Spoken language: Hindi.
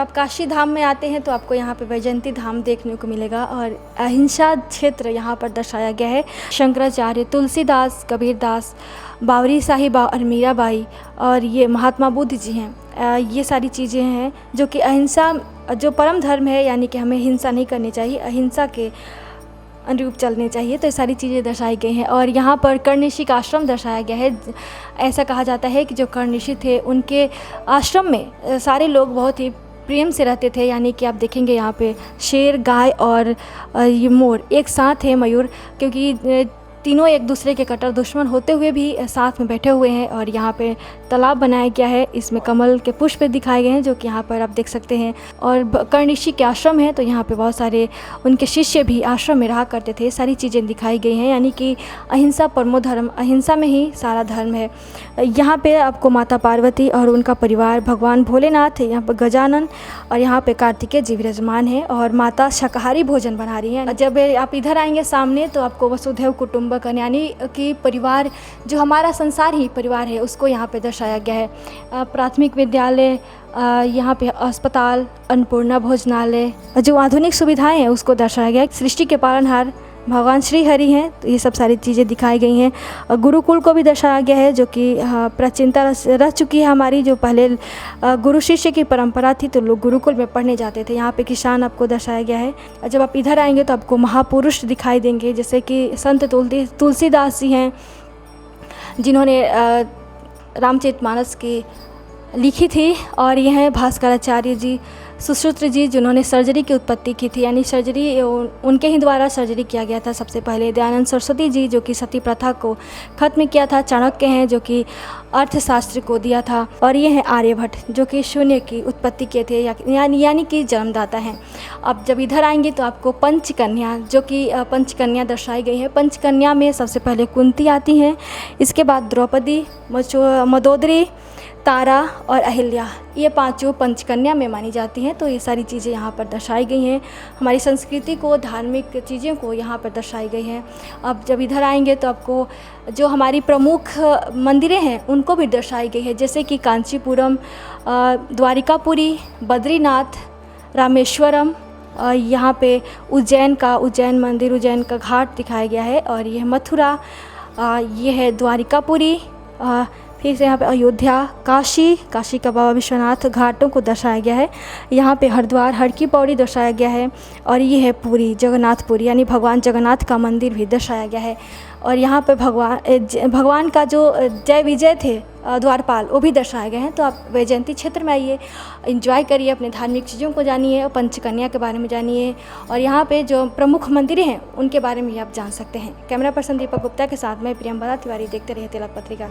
आप काशी धाम में आते हैं तो आपको यहाँ पे वैजयंती धाम देखने को मिलेगा और अहिंसा क्षेत्र यहाँ पर दर्शाया गया है। शंकराचार्य, तुलसीदास, कबीरदास, बावरी साहिबा और मीराबाई और ये महात्मा बुद्ध जी हैं। ये सारी चीज़ें हैं जो कि अहिंसा जो परम धर्म है, यानी कि हमें हिंसा नहीं करनी चाहिए, अहिंसा के अनुरूप चलने चाहिए। तो ये सारी चीज़ें दर्शाई गई हैं। और यहाँ पर कर्ण ऋषि का आश्रम दर्शाया गया है। ऐसा कहा जाता है कि जो कर्ण ऋषि थे उनके आश्रम में सारे लोग बहुत ही प्रेम से रहते थे। यानी कि आप देखेंगे यहाँ पे शेर, गाय और ये मोर एक साथ है, मयूर, क्योंकि तीनों एक दूसरे के कट्टर दुश्मन होते हुए भी साथ में बैठे हुए हैं। और यहाँ पे तालाब बनाया गया है, इसमें कमल के पुष्प दिखाए गए हैं जो कि यहाँ पर आप देख सकते हैं। और कर्ण ऋषि के आश्रम है तो यहाँ पे बहुत सारे उनके शिष्य भी आश्रम में रहा करते थे। सारी चीज़ें दिखाई गई हैं, यानी कि अहिंसा परमो धर्म, अहिंसा में ही सारा धर्म है। यहाँ पे आपको माता पार्वती और उनका परिवार, भगवान भोलेनाथ, यहाँ पर गजानन और यहाँ पे कार्तिकेय जी विराजमान है और माता शाकाहारी भोजन बना रही हैं। जब आप इधर आएंगे सामने तो आपको वसुधैव कुटुंबकम, यानी कि परिवार, जो हमारा संसार ही परिवार है, उसको यहाँ पे दर्शाया गया है। प्राथमिक विद्यालय, यहाँ पे अस्पताल, अन्नपूर्णा भोजनालय, जो आधुनिक सुविधाएं हैं उसको दर्शाया गया है। सृष्टि के पालनहार भगवान श्री हरि हैं, तो ये सब सारी चीज़ें दिखाई गई हैं। और गुरुकुल को भी दर्शाया गया है जो कि प्राचीनता रह चुकी है हमारी। जो पहले गुरु शिष्य की परंपरा थी तो लोग गुरुकुल में पढ़ने जाते थे। यहाँ पे किसान आपको दर्शाया गया है। और जब आप इधर आएंगे तो आपको महापुरुष दिखाई देंगे, जैसे कि संत तुलसीदास जी हैं जिन्होंने रामचरितमानस की लिखी थी। और यह है भास्कराचार्य जी, सुश्रुत जी, जिन्होंने सर्जरी की उत्पत्ति की थी, यानी सर्जरी उनके ही द्वारा सर्जरी किया गया था सबसे पहले। दयानंद सरस्वती जी जो कि सती प्रथा को ख़त्म किया था। चाणक्य हैं जो कि अर्थशास्त्र को दिया था। और ये हैं आर्यभट्ट जो कि शून्य की उत्पत्ति किए थे, यानी कि जन्मदाता हैं। अब जब इधर आएंगे तो आपको पंचकन्या, जो कि पंचकन्या दर्शाई गई है। पंचकन्या में सबसे पहले कुंती आती हैं, इसके बाद द्रौपदी, मदोदरी, तारा और अहिल्या, ये पांचों पंचकन्या में मानी जाती हैं। तो ये सारी चीज़ें यहाँ पर दर्शाई गई हैं। हमारी संस्कृति को, धार्मिक चीज़ों को यहाँ पर दर्शाई गई हैं। अब जब इधर आएंगे तो आपको जो हमारी प्रमुख मंदिरें हैं उनको भी दर्शाई गई है, जैसे कि कांचीपुरम, द्वारिकापुरी, बद्रीनाथ, रामेश्वरम। यहाँ पे उज्जैन मंदिर, उज्जैन का घाट दिखाया गया है। और यह मथुरा, ये है द्वारिकापुरी। फिर से यहाँ पे अयोध्या, काशी का बाबा विश्वनाथ घाटों को दर्शाया गया है। यहाँ पे हरिद्वार, हर की पौड़ी दर्शाया गया है। और ये है पुरी, जगन्नाथपुरी, यानी भगवान जगन्नाथ का मंदिर भी दर्शाया गया है। और यहाँ पे भगवान का जो जय विजय थे द्वारपाल, वो भी दर्शाए गए हैं। तो आप वैजयंती क्षेत्र में आइए, एंजॉय करिए, अपने धार्मिक चीज़ों को जानिए और पंचकन्या के बारे में जानिए। और यहाँ पे जो प्रमुख मंदिरें हैं उनके बारे में भी आप जान सकते हैं। कैमरा पर्सन दीपक गुप्ता के साथ मैं प्रियंवदा तिवारी। देखते रहिए तिलक पत्रिका।